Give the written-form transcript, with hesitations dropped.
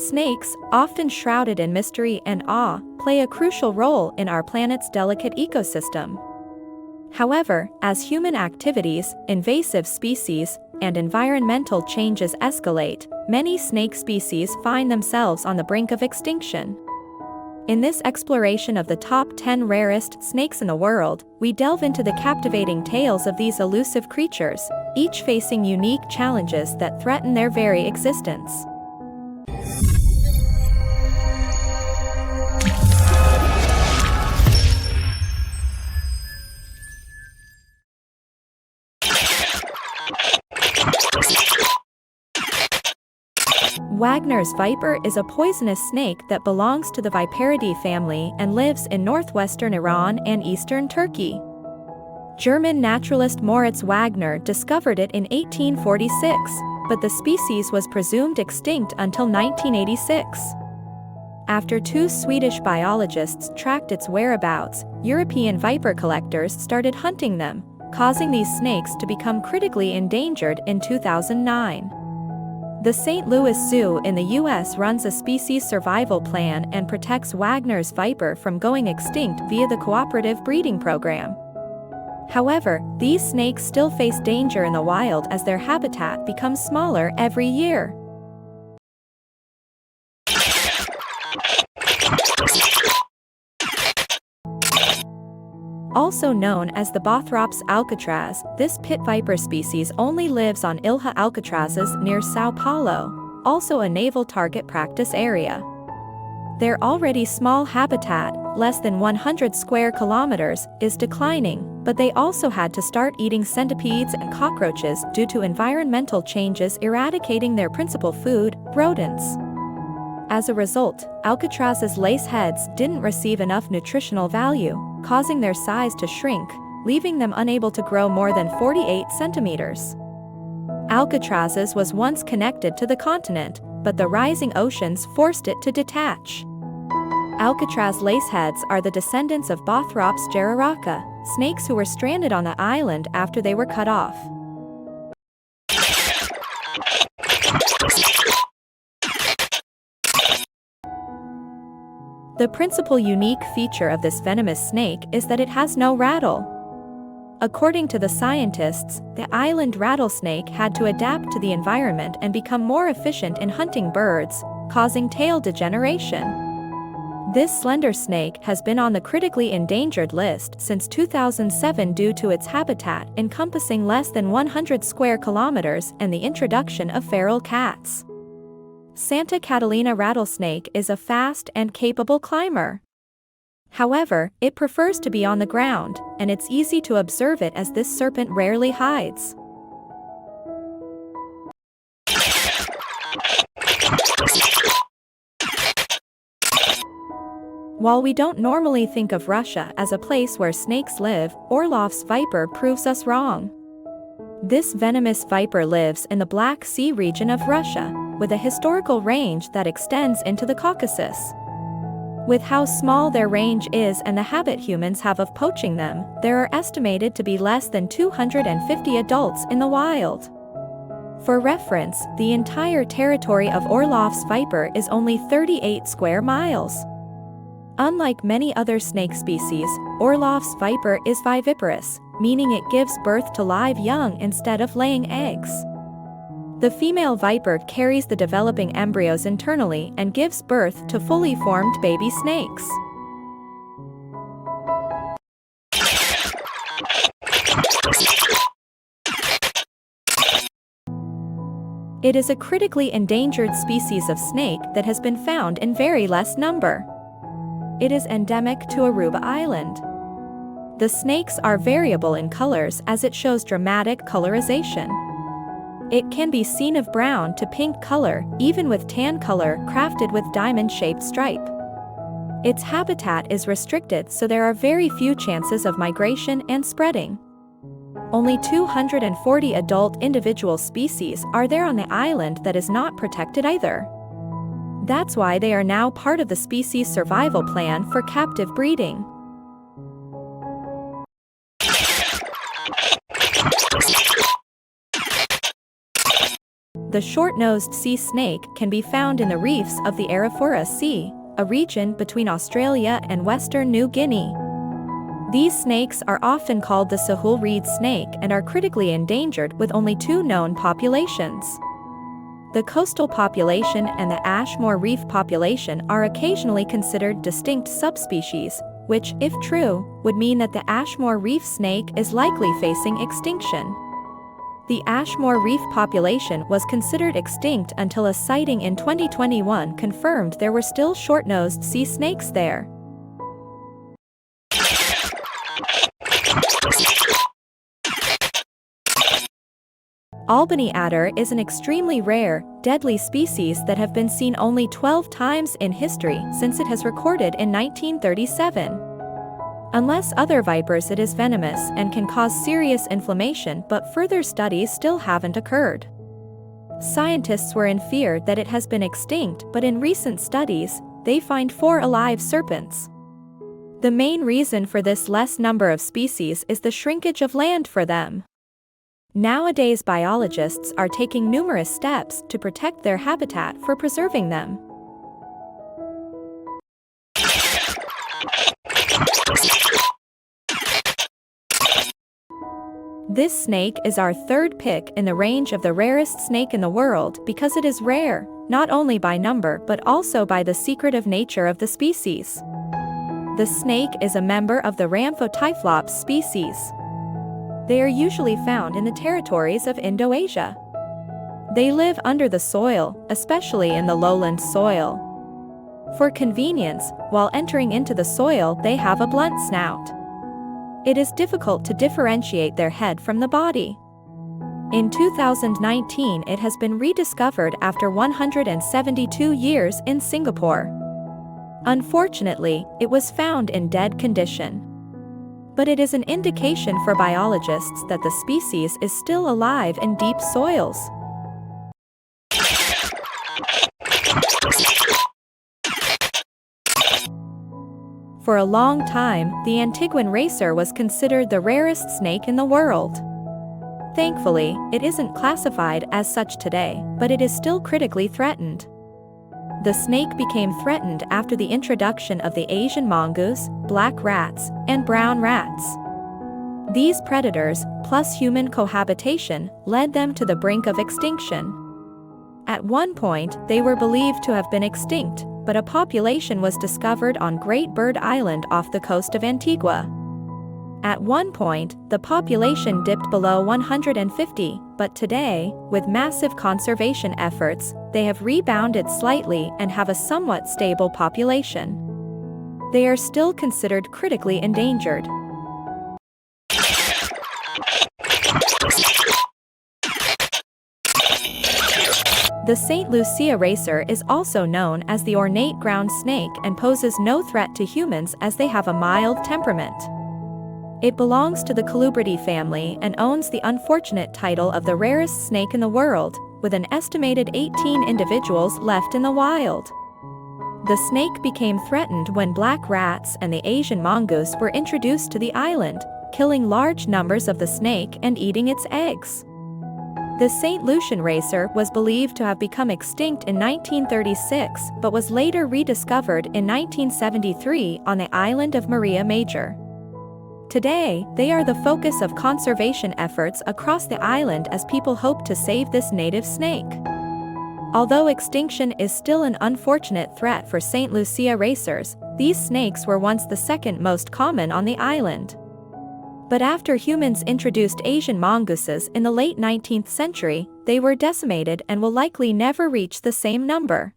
Snakes, often shrouded in mystery and awe, play a crucial role in our planet's delicate ecosystem. However, as human activities, invasive species, and environmental changes escalate, many snake species find themselves on the brink of extinction. In this exploration of the top 10 rarest snakes in the world, we delve into the captivating tales of these elusive creatures, each facing unique challenges that threaten their very existence. Wagners Viper is a poisonous snake that belongs to the Viperidae family and lives in northwestern Iran and eastern Turkey. German naturalist Moritz Wagner discovered it in 1846, but the species was presumed extinct until 1986. After two Swedish biologists tracked its whereabouts, European viper collectors started hunting them, causing these snakes to become critically endangered in 2009. The St. Louis Zoo in the U.S. runs a species survival plan and protects Wagners Viper from going extinct via the cooperative breeding program. However, these snakes still face danger in the wild as their habitat becomes smaller every year. Also known as the Bothrops Alcatraz, this pit viper species only lives on Ilha Alcatrazes near Sao Paulo, also a naval target practice area. Their already small habitat, less than 100 square kilometers, is declining, but they also had to start eating centipedes and cockroaches due to environmental changes eradicating their principal food, rodents. As a result, Alcatraz's lace heads didn't receive enough nutritional value, causing their size to shrink, leaving them unable to grow more than 48 centimeters. Alcatraz's was once connected to the continent, but the rising oceans forced it to detach. Alcatraz laceheads are the descendants of Bothrops jararaca, snakes who were stranded on the island after they were cut off. The principal unique feature of this venomous snake is that it has no rattle. According to the scientists, the island rattlesnake had to adapt to the environment and become more efficient in hunting birds, causing tail degeneration. This slender snake has been on the critically endangered list since 2007 due to its habitat encompassing less than 100 square kilometers and the introduction of feral cats. Santa Catalina rattlesnake is a fast and capable climber. However, it prefers to be on the ground, and it's easy to observe it as this serpent rarely hides. While we don't normally think of Russia as a place where snakes live, Orlovs Viper proves us wrong. This venomous viper lives in the Black Sea region of Russia, with a historical range that extends into the Caucasus. With how small their range is and the habit humans have of poaching them, there are estimated to be less than 250 adults in the wild. For reference, the entire territory of Orlovs Viper is only 38 square miles. Unlike many other snake species, Orlovs Viper is viviparous, meaning it gives birth to live young instead of laying eggs. The female viper carries the developing embryos internally and gives birth to fully formed baby snakes. It is a critically endangered species of snake that has been found in very less number. It is endemic to Aruba Island. The snakes are variable in colors as it shows dramatic colorization. It can be seen of brown to pink color, even with tan color crafted with diamond-shaped stripe. Its habitat is restricted, so there are very few chances of migration and spreading. Only 240 adult individual species are there on the island that is not protected either. That's why they are now part of the species survival plan for captive breeding. The short-nosed sea snake can be found in the reefs of the Arafura Sea, a region between Australia and Western New Guinea. These snakes are often called the Sahul reed snake and are critically endangered with only 2 known populations. The coastal population and the Ashmore Reef population are occasionally considered distinct subspecies, which, if true, would mean that the Ashmore Reef snake is likely facing extinction. The Ashmore Reef population was considered extinct until a sighting in 2021 confirmed there were still short-nosed sea snakes there. Albany adder is an extremely rare, deadly species that have been seen only 12 times in history since it has recorded in 1937. Unless other vipers, it is venomous and can cause serious inflammation, but further studies still haven't occurred. Scientists were in fear that it has been extinct, but in recent studies, they find 4 alive serpents. The main reason for this less number of species is the shrinkage of land for them. Nowadays, biologists are taking numerous steps to protect their habitat for preserving them. This snake is our 3rd pick in the range of the rarest snake in the world because it is rare, not only by number but also by the secretive nature of the species. The snake is a member of the Rampotyphlops species. They are usually found in the territories of Indonesia. They live under the soil, especially in the lowland soil. For convenience, while entering into the soil, they have a blunt snout. It is difficult to differentiate their head from the body. In 2019, it has been rediscovered after 172 years in Singapore. Unfortunately, it was found in dead condition. But it is an indication for biologists that the species is still alive in deep soils. For a long time, the Antiguan Racer was considered the rarest snake in the world. Thankfully, it isn't classified as such today, but it is still critically threatened. The snake became threatened after the introduction of the Asian mongoose, black rats, and brown rats. These predators, plus human cohabitation, led them to the brink of extinction. At one point, they were believed to have been extinct, but a population was discovered on Great Bird Island off the coast of Antigua. At one point, the population dipped below 150, but today, with massive conservation efforts, they have rebounded slightly and have a somewhat stable population. They are still considered critically endangered. The St. Lucia Racer is also known as the ornate ground snake and poses no threat to humans as they have a mild temperament. It belongs to the Colubridae family and owns the unfortunate title of the rarest snake in the world, with an estimated 18 individuals left in the wild. The snake became threatened when black rats and the Asian mongoose were introduced to the island, killing large numbers of the snake and eating its eggs. The St. Lucian Racer was believed to have become extinct in 1936 but was later rediscovered in 1973 on the island of Maria Major. Today, they are the focus of conservation efforts across the island as people hope to save this native snake. Although extinction is still an unfortunate threat for St. Lucia racers, these snakes were once the 2nd most common on the island. But after humans introduced Asian mongooses in the late 19th century, they were decimated and will likely never reach the same number.